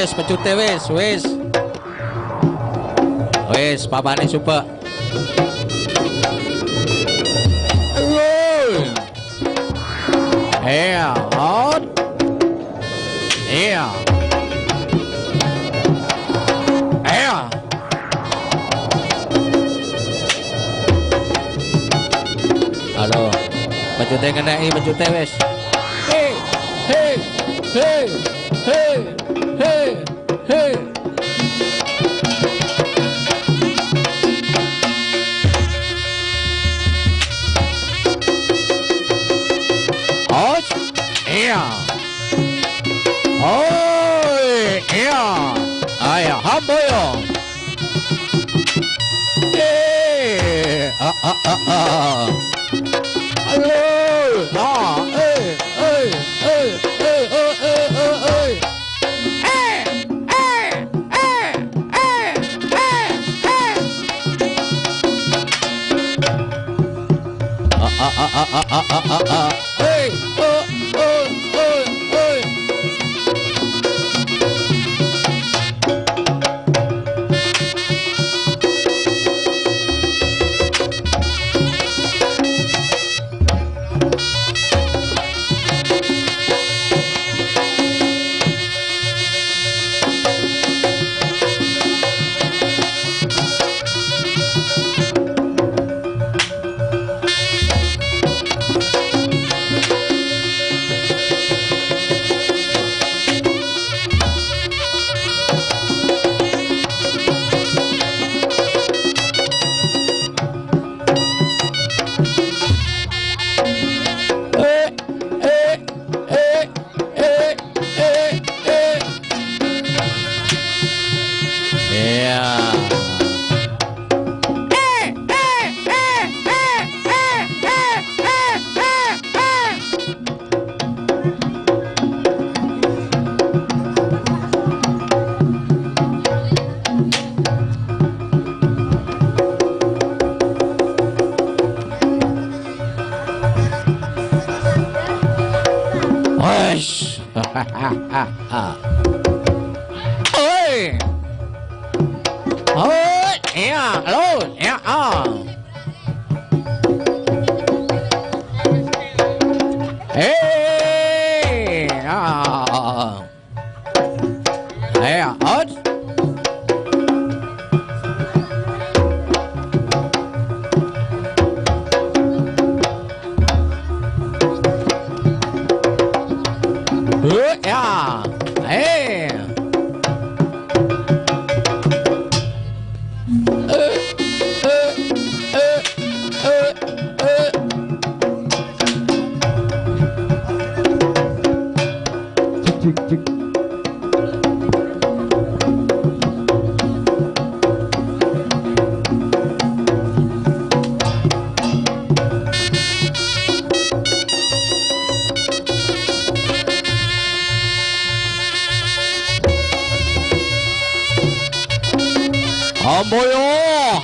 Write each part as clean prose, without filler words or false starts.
Wes pecute wes. Wes papane coba. Out. Halo. Pecute ngeneki pecute wes. Hey. Ayo, hamboyo.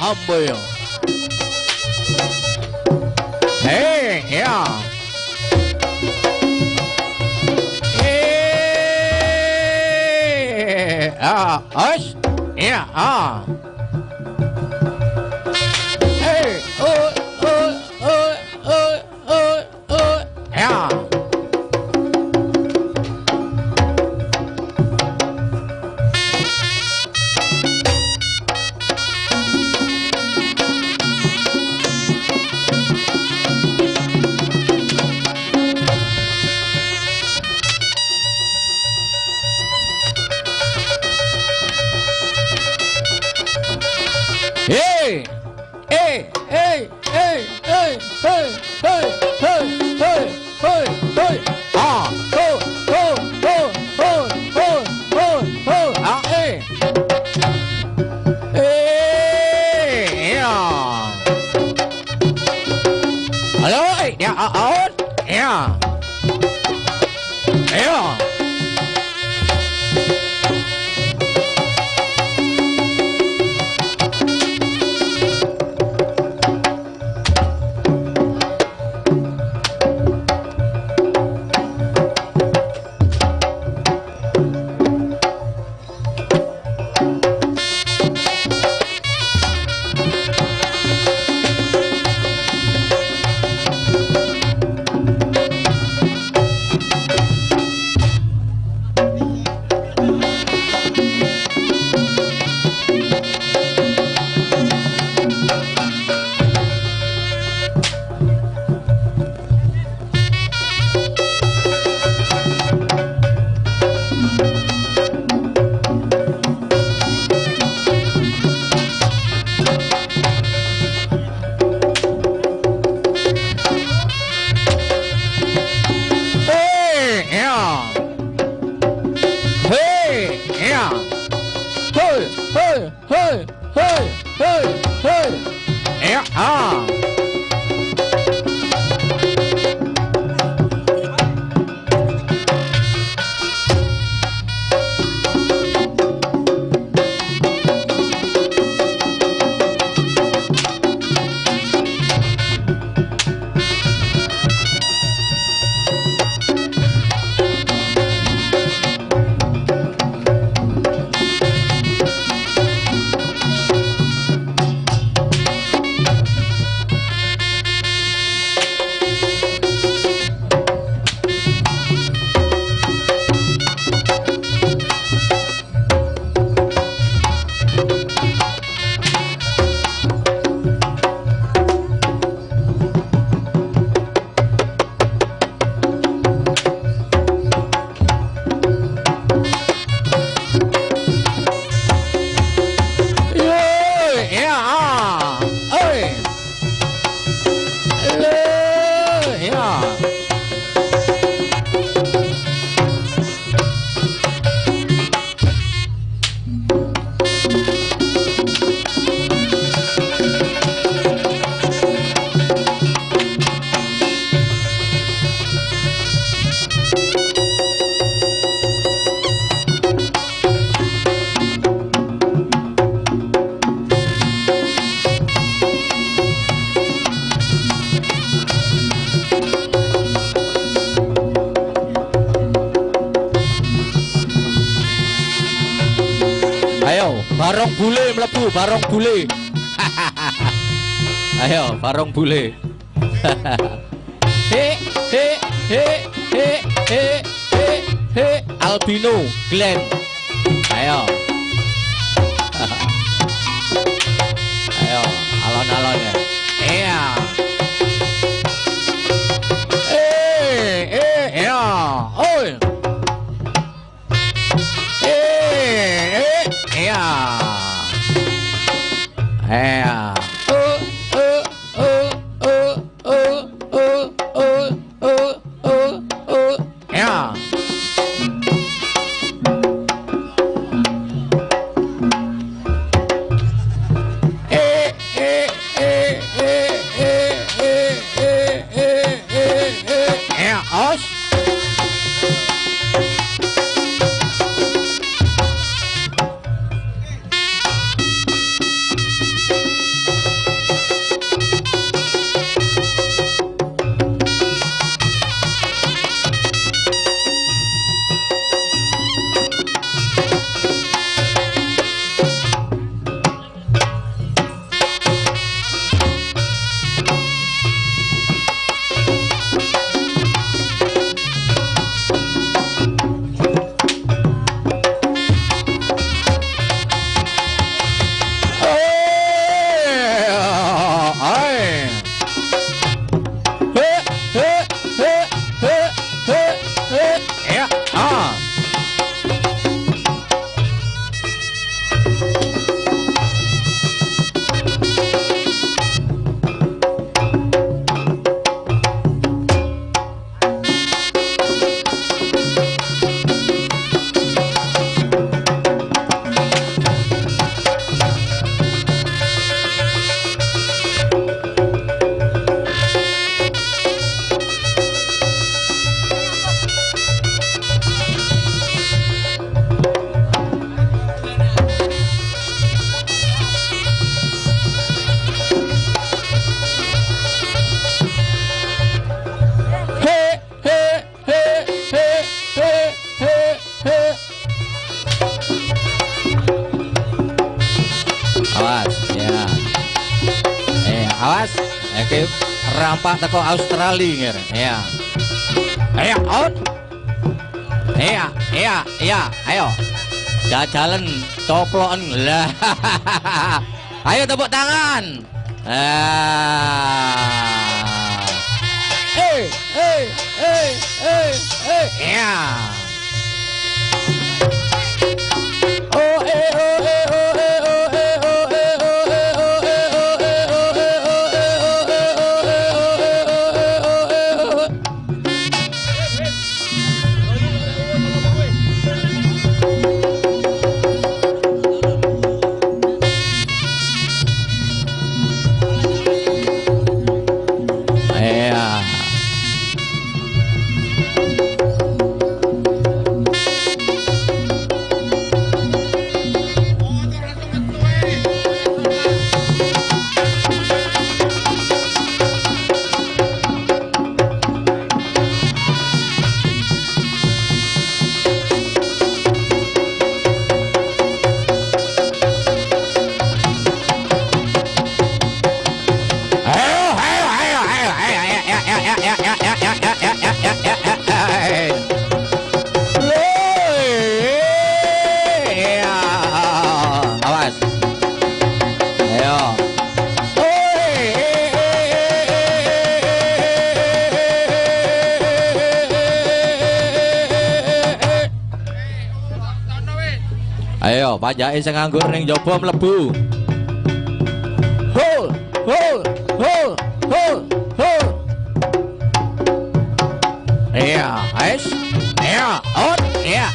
Hamboyo. Hey, yeah. Us? Yeah, Hey, yeah. yeah. Hey, hey, hey, hey, hey, hey. Yeah, barong bule mlebu, barong bule. Ayo, barong bule. He he he he he he he albino Glenn. Ayo. Ayo, alon-alon ya. Iya. Ya. Oi. Ya. Ya. Ya. Awas, iki rampah teko Australia ngene. Ya. Ayo, out. Iya, ayo. Jajalan coploken. Lah. Ayo tepuk tangan. Ya. Ayo pajake sing nganggur ning jaba mlebu. Hol, hol, hol, hol, hol. Iya, es. Iya, on, iya,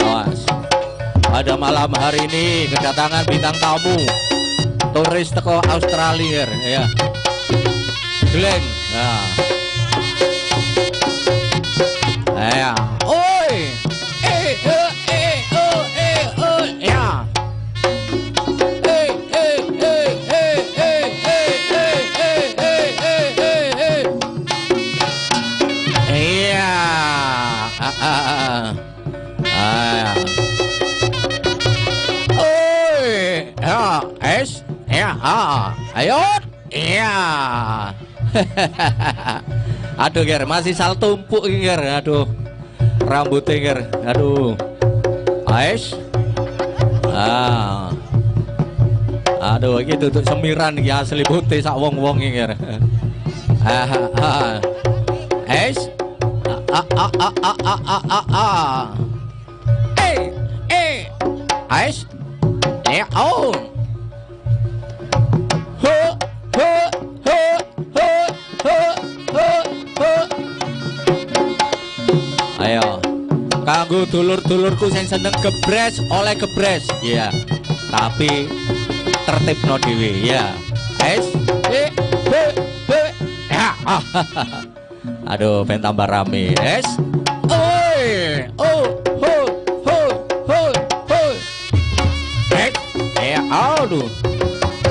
Awas. Pada malam hari ini kedatangan bintang tamu turis teko Australia ya. Glenn. Nah. Ya. Oi. Ya. Ayo, iya. Aduh, Ger, masih sal tumpuk, Ger. Aduh, rambutnya, Ger. Aduh, Ais. Aduh, ini tutup semiran ya asli putih sak wong-wong, Ger. Ais. Ais. Oh. Ayo, kanggo dulur-dulurku sing seneng gebres oleh gebres, ya. Tapi tertib no dewe, ya. Ya. Aduh, pengen tambah rame, aduh,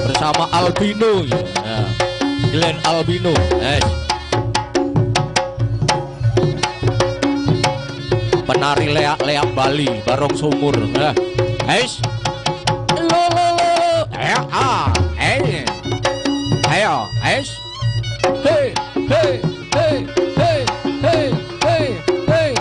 bersama Albino, ya. Glenn Albino, penari leak-leak Bali barong sumur, ayo, hey, hey, hey, hey, hey, hey, hey.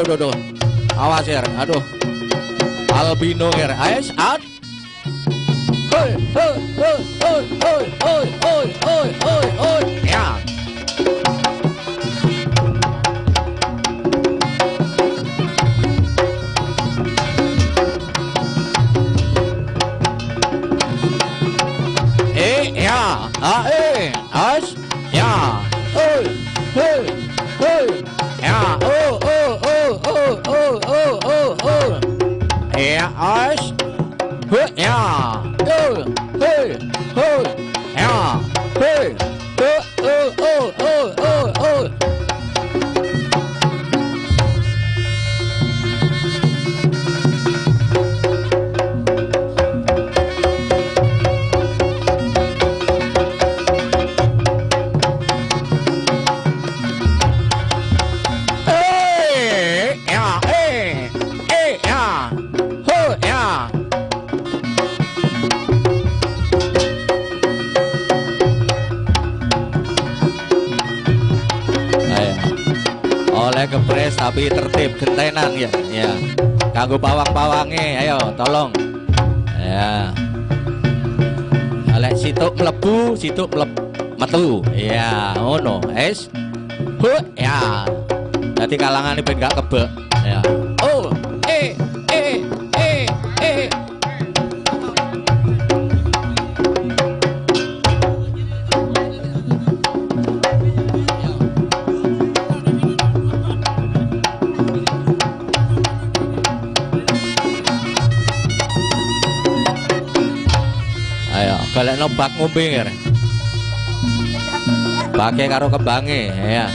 Aduh. Awas ya, aduh. Albino ya, ais out. Ya. Ya, ais, ya. Ya, ya, as, ya, kepres tapi tertib gentenan ya. Ya. Kanggo pawang-pawange, ayo tolong. Ya. Oleh situk mlebu, metu. Ya, ngono. Ya. Dadi kalangane ben gak kebek. Ya. Oh, galekno bak ngombe ngene. Bake karo kebange ya.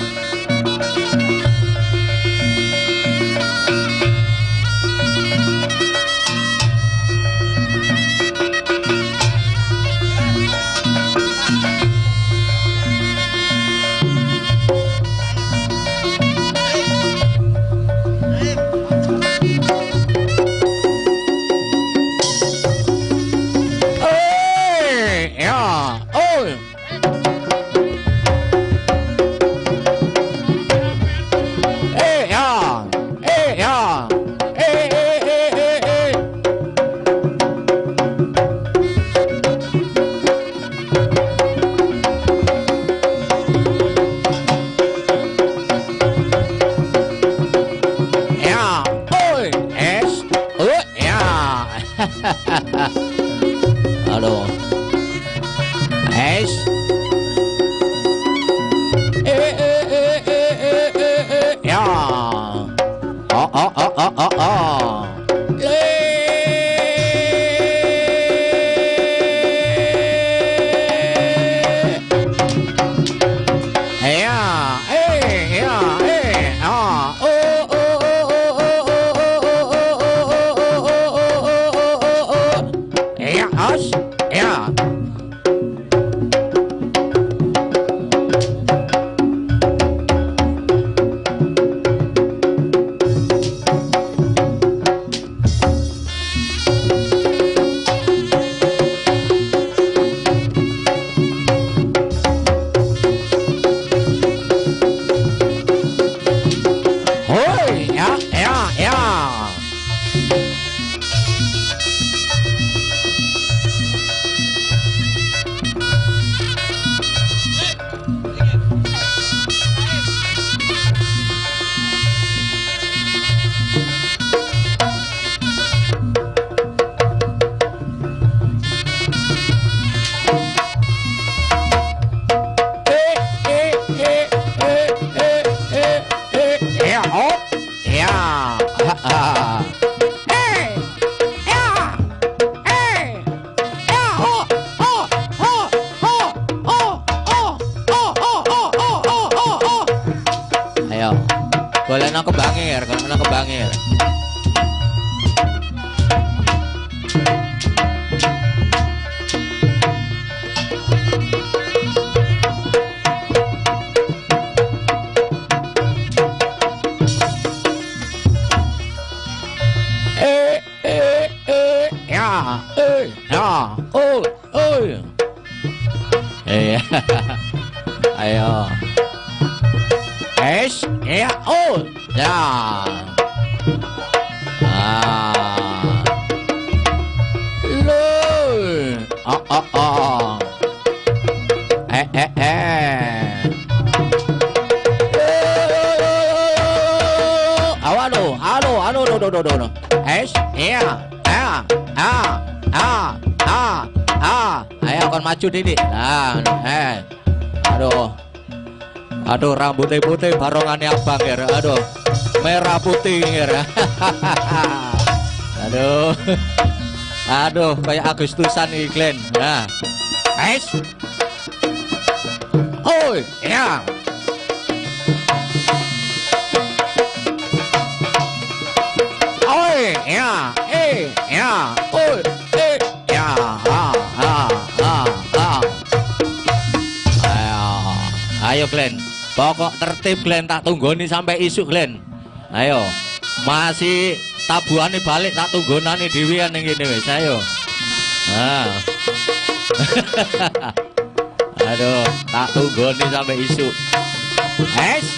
golekno kebangir, golekno kebangir. Ayo. Es, ya, ya. Lo. Halo. Es, ya, ayo kon maju Didik. Aduh rambutnya putih barongannya abang ya. Aduh merah putih ya. Aduh kayak Agustusan nih Glenn. Nah, guys. Oh ya. Oh ya, ya, ayo Glenn, pokok tertib Glenn, tak tunggoni sampai isu Glenn. Ayo, masih tabuhan balik tak tunggonani dhewean ning kene wis ayo. Aduh, tak tunggoni sampai isu. Es.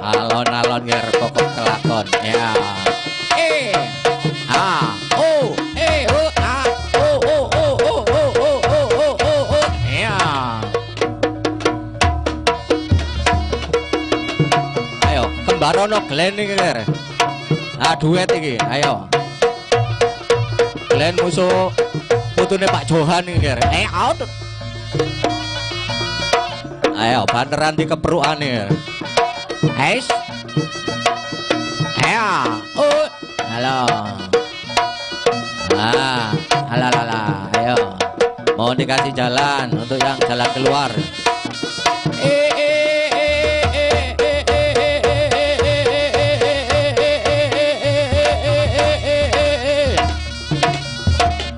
Alon-alon nger pokok kelakon ya. Ya. Ayo kembarono Glenn iki nger. Duet iki ayo. Glenn musuh putune Pak Johan iki nger. Out. Ayo banteran dikeprukane. Guys, ayo, halo, ayo, mau dikasih jalan untuk yang jalan keluar.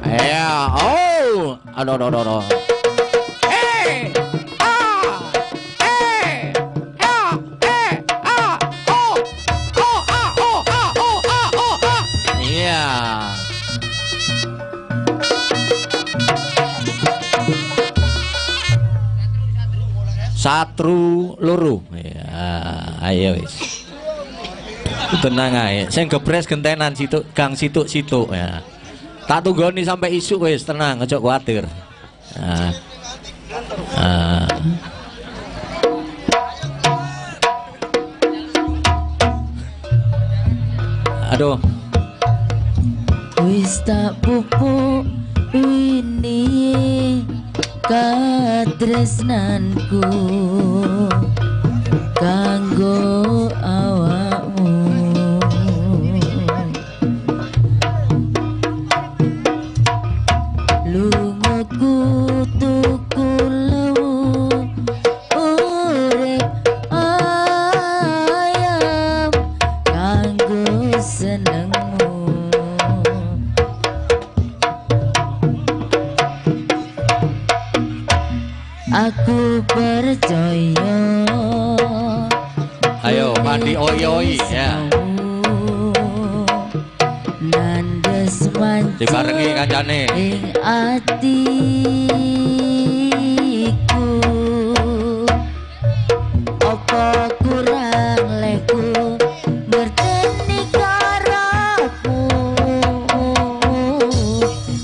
Ayo, aduh. Satru loro. Ya, ayo wis. Tenang ae. Sing gebres gentenan situk gang situk-situk ya. Tak tunggoni sampai isu wis, tenang, aja kuwatir. Aduh. Wis tak pupuk ini katresnanku kanggo awakmu. Lungaku tuku lewu urip ayam kanggo senengmu. Aku percaya. Ayo mandi oi ya. Nandes manci dibarengi kancane ing atiku. Apa kurang leku berteni karamu.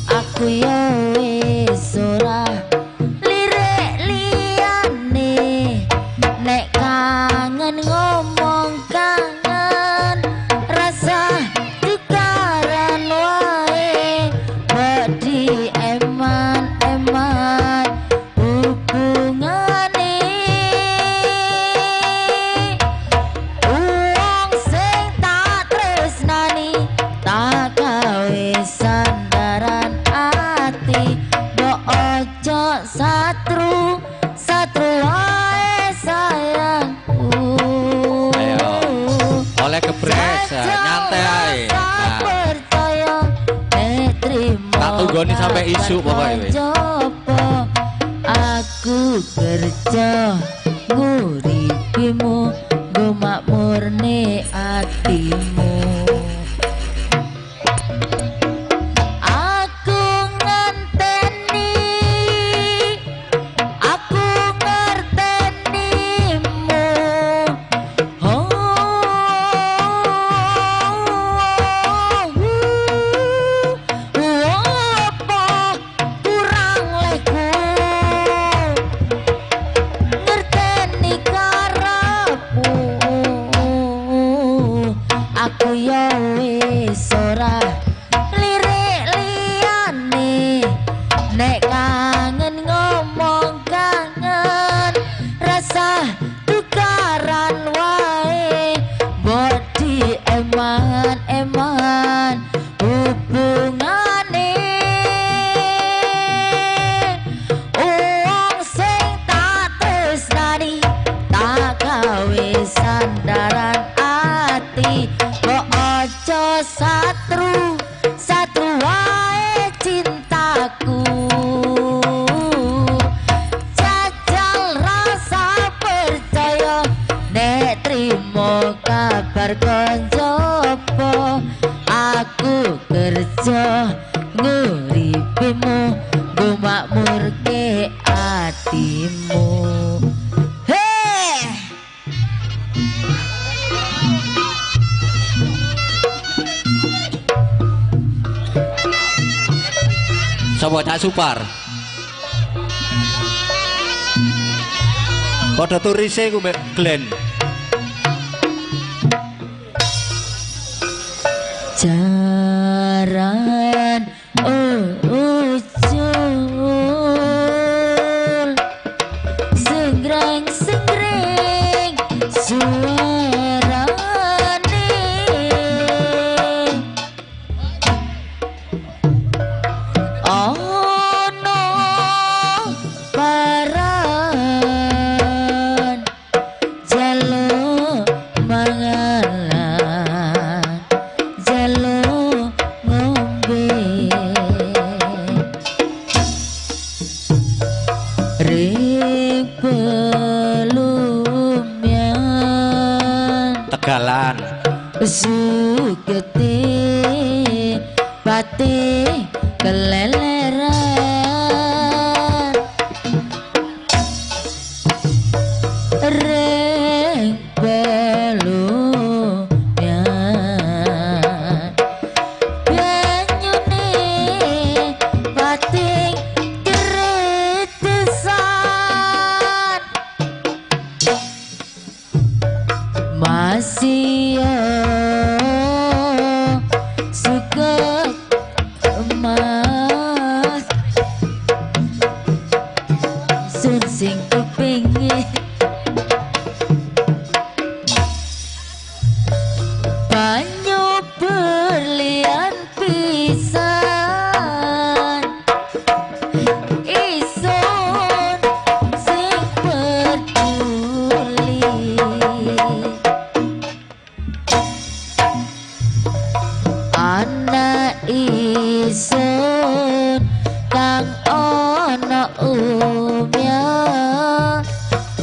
Aku ya wis ora ngomong kangen rasa tukaran wae ae. Nah. Percaya trimo. Tak tunggoni sampai isu pokoknya wis. Aku kerja nguripimu, nggo makmurne atimu. Aku ngenteni, aku ngertenimu. Oh, apa kurang leku ngerteni karepmu. Aku ya wis ora lirik liyane, nek kangen ngomong kangen, rasa tukaran wae, mbok di eman-eman hubungane. Wong sing tak tresnani tak gawe sandaran ati, kok aja satru satru wae cintaku. Jajal rasa percaya nek trimo kabar konjopo. Aku kerja nguripimu, nggo makmurke atimu. Hei, Sopo Cak Supar? Padha turise ku mbek Glenn. jaran ucul, senggreng-senggreng suarane. Ono paran jaluk mangalan, jaluk ngombe, ring pelumyan Tegalan. sugete pati keleleran, ring pelumyan banyune pating keretesan, masih suka emas sun sing kepingin banyu berlian pisan, ison sing peduli. Anak ison kang ana umya,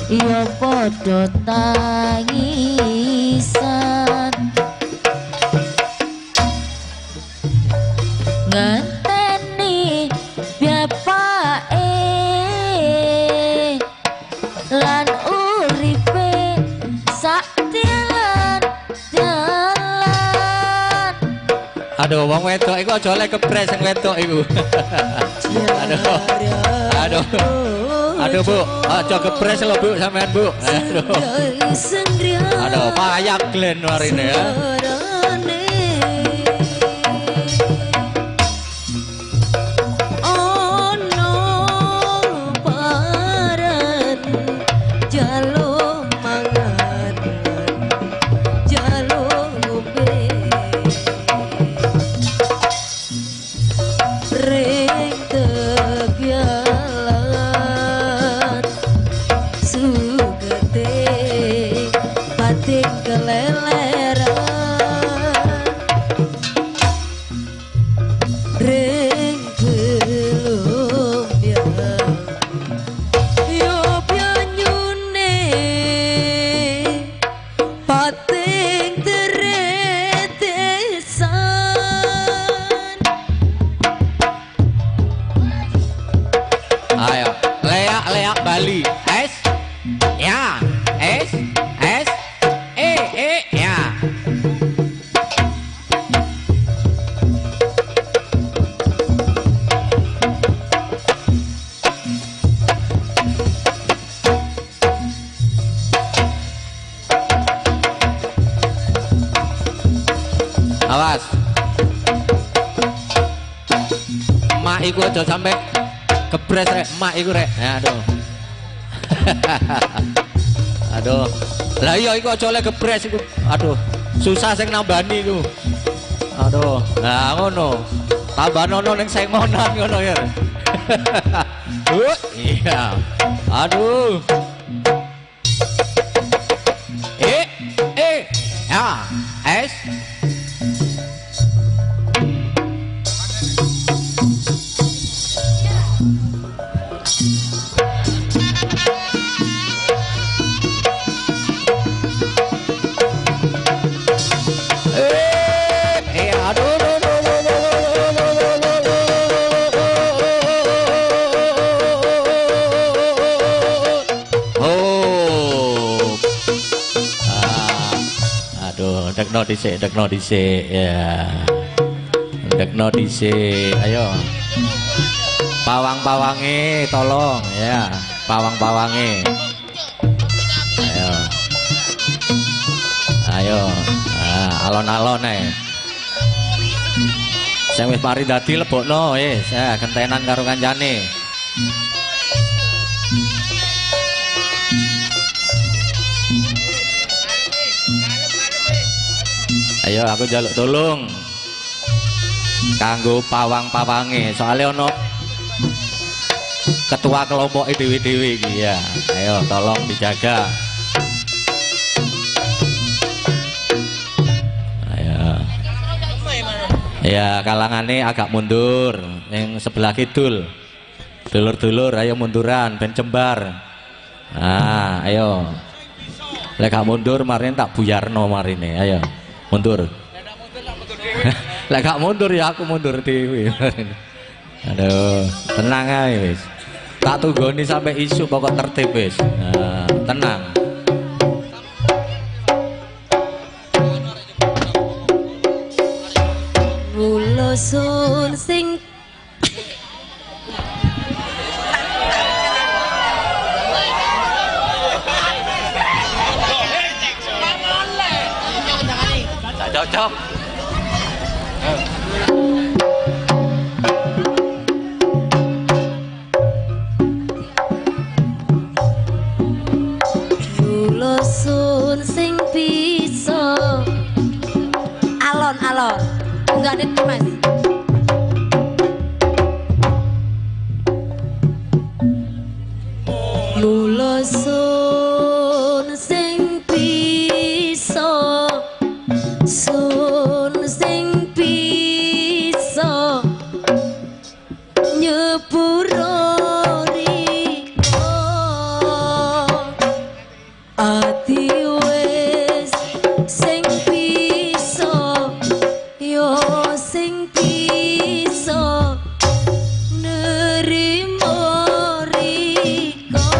ya padha tangisan, ngenteni bapake lan uripe sak dalan. Aduh, wong wedok iku aja oleh kepres sing wedok iku. Aduh. Aduh. Aduh, Bu. Aja kepres lho, Bu, sampean, Bu. Aduh. Aduh, payah Glenn warine ya. Sugete pating keleleran. Awas. Mak iku aja sampe kebres rek, mak iku rek. Ya, aduh. Aduh. Lah iya iku aja oleh kebres iku. Aduh. Susah sing nambani iku. Aduh. Nah ngono. Tambah nono ning sengonan ngono ya. Iya. Aduh. Ya, es. Dekno dhisik ya. Dekno dhisik. Ayo. Pawang-pawange tolong ya. Pawang-pawange. Ayo. Ayo. Alon-alon ae. Sing wis mari dadi lebokno wis ya gentenan karo kancane. Ayo aku jaluk tolong kanggo pawang-pawange soalnya ono ketua kelompok dewi-dewi iki ya. Ayo tolong dijaga. Ayo. Ya kalangane agak mundur yang sebelah kidul. Dulur-dulur ayo munduran ben jembar. Nah, ayo. Lek gak mundur marin tak buyarno marine. Ayo. Mundur. Lek gak mundur ya aku mundur dhewe. Aduh, tenang ae wis. Tak tunggoni sampai isu pokok tertib wis. Nah, tenang. Mulosun sing cocok. Mulosun sing bisa alon-alon enggak ada mas. Mulosun sing bisa sun sing bisa nyepuro riko ati wis sing bisa yo sing bisa nerimo riko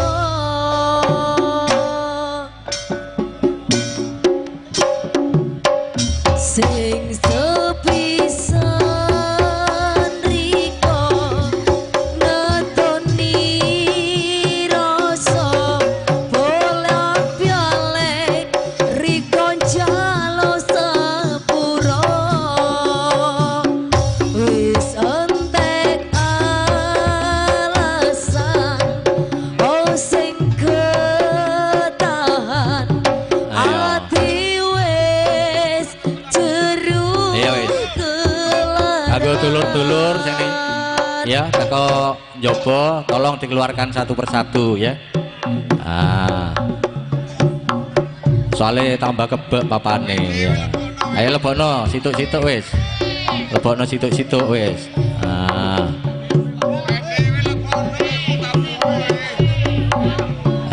sing sepisan riko netoni rasa bolak-balik riko jalo sepuro wis entek alasan oh sing ketahan ati wis jeru Aku dulur-dulur sini ya teko njobo tolong dikeluarkan satu persatu ya. Soalnya tambah kebek papane ya. Ayo lebokno situk-situk wis. Lebokno situk-situk wis.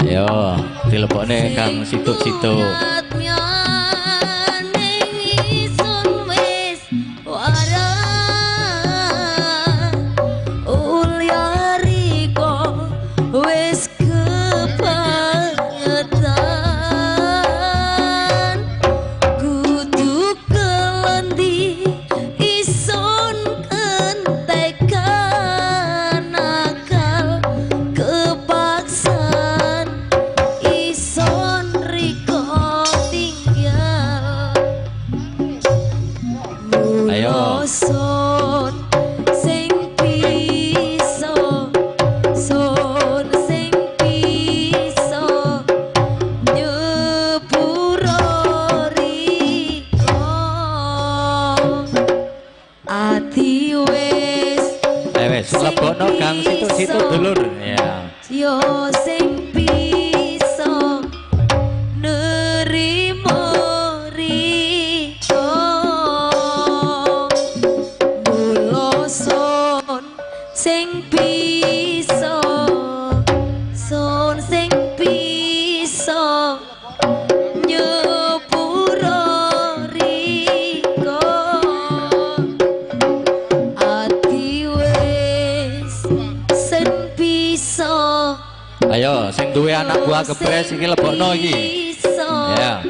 Ayo dilebokne kang situk-situk. Kepaksan ison riko lebokno gang situk-situk dulur ya. Yo sing bisa nerimo riko mula son sing bisa sing bisa nyepuro riko ati wis sen bisa. Ayo sing duwe anak buah kepres iki lebokno iki ya.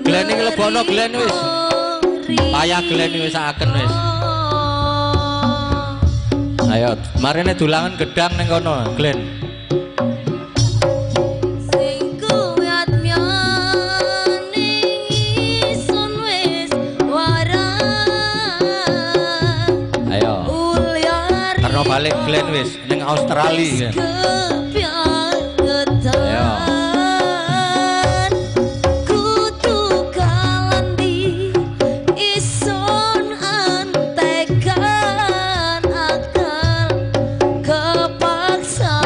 Glen iki lebokno Glen wis payah Glen wis aken wis. Ayo marine dulangan gedang ning kono Glen. Sing kuat myane isun wis waras. Ayo karena balik Glen wis ning Australia ya. Ayo. Kutu kalandi isun antekan akal kepaksaan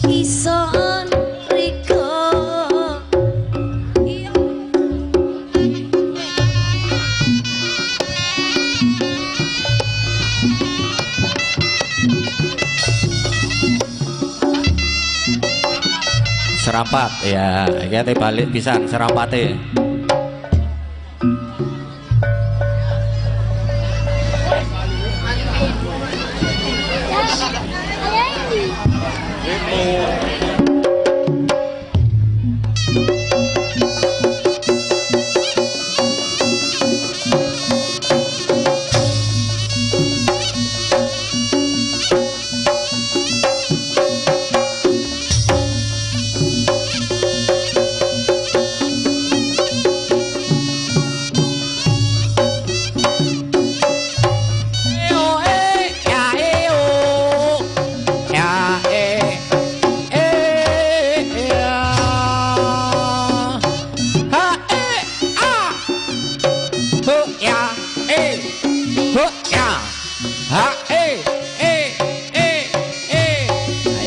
ison riko. Serampat ya, iki balik pisan serampate.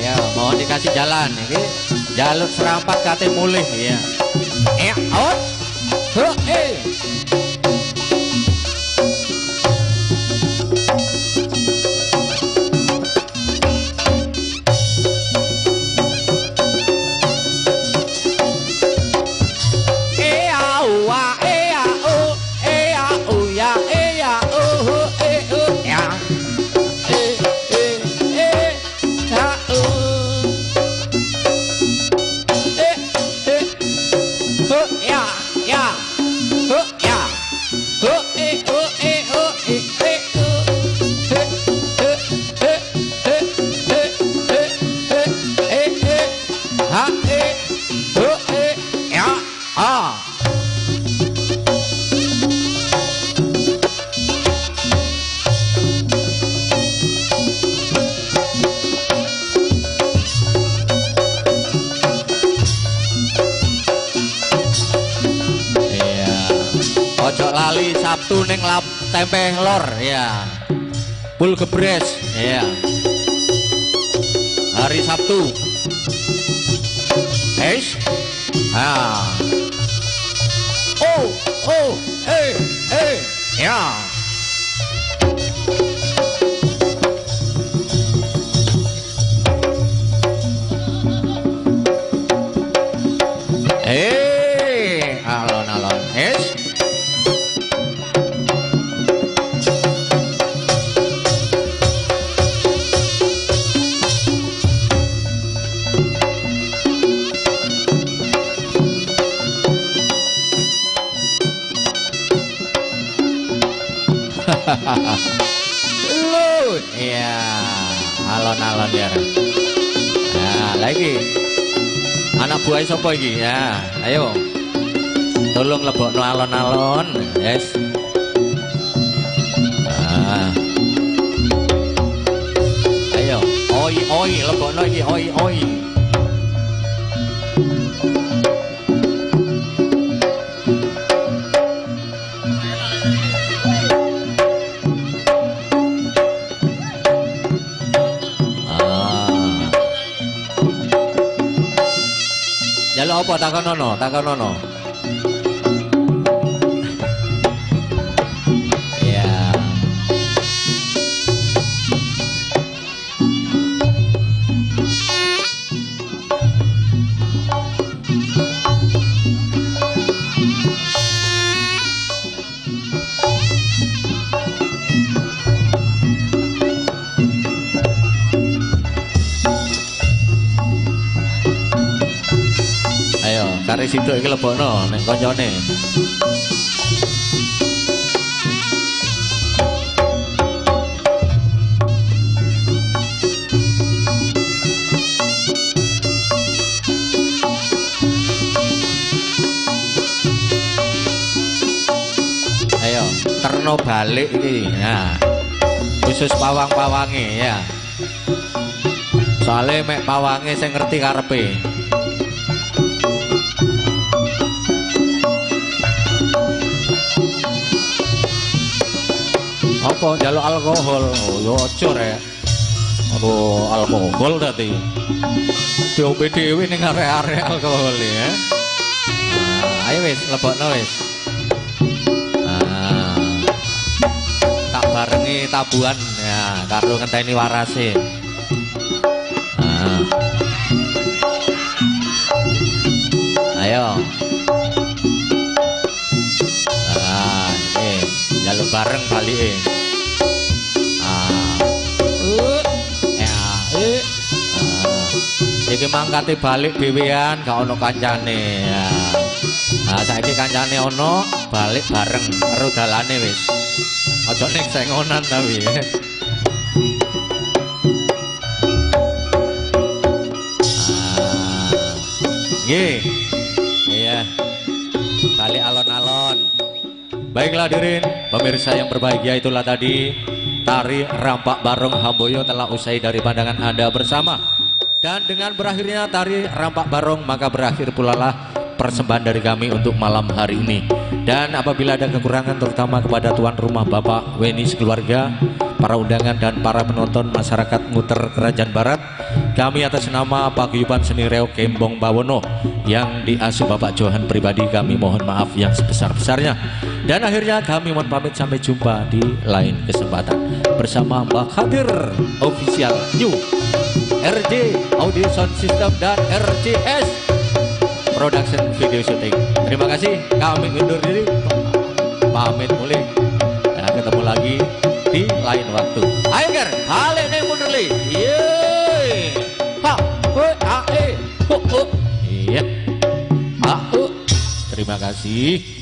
Ayo mohon dikasih jalan iki jaluk serampat kate mulih ya. Out. Ojo lali Sabtu ning tempe lor ya. Pul gebres ya. Hari Sabtu. Ya. Alon-alon. Lu ya alon-alon ya. Nah lagi anak buah sopo iki ya. Ayo tolong lebokno alon-alon yes. Ayo oi lebokno iki oi. apa takonono, takonono. Ya. Ayo, kare situ iki lebokno nek koncone. Ayo, terno balik iki. Nah. Khusus pawang-pawange ya. Soale mek pawange sing ngerti karepe. Apa njaluk alkohol? Oh, yo aja rek. Aduh, alkohol tadi. Diombe dhewe ning arek-arek alkohol ya. Nah, ayo wis lebokno wis. Nah. Tak barengi tabuhan ya karo ngenteni warase. Nah. Ayo. Jaluk bareng balike. Iki mangkate balik dhewean gak ono kancane ya. Nah saiki kancane ono balik bareng karo dalane wis. Aja ning sengonan tapi. Nggih. Iya. Balik alon-alon. Baiklah hadirin, pemirsa yang berbahagia, itulah tadi tari Rampak Barong Hamboyo telah usai dari pandangan Anda bersama. Dan dengan berakhirnya tari Rampak Barong, maka berakhir pula lah persembahan dari kami untuk malam hari ini. Dan apabila ada kekurangan terutama kepada tuan rumah Bapak Weni sekeluarga, para undangan dan para penonton masyarakat Muter Kerajaan Barat, kami atas nama Paguyuban Seni Reog Kembong Bawono yang diasuh Bapak Johan pribadi, kami mohon maaf yang sebesar-besarnya. Dan akhirnya kami mohon pamit, sampai jumpa di lain kesempatan bersama Mbak Khadir Official New RJ Audio Sound System dan RJS Production Video Shooting. Terima kasih, kami undur diri, pamit mulai. Nah, ketemu lagi di lain waktu. Ayo ger, balik nih mundur li. Yeay. Ha, ho, a, e, ho, ho. Iya. Ha, ho. Terima kasih.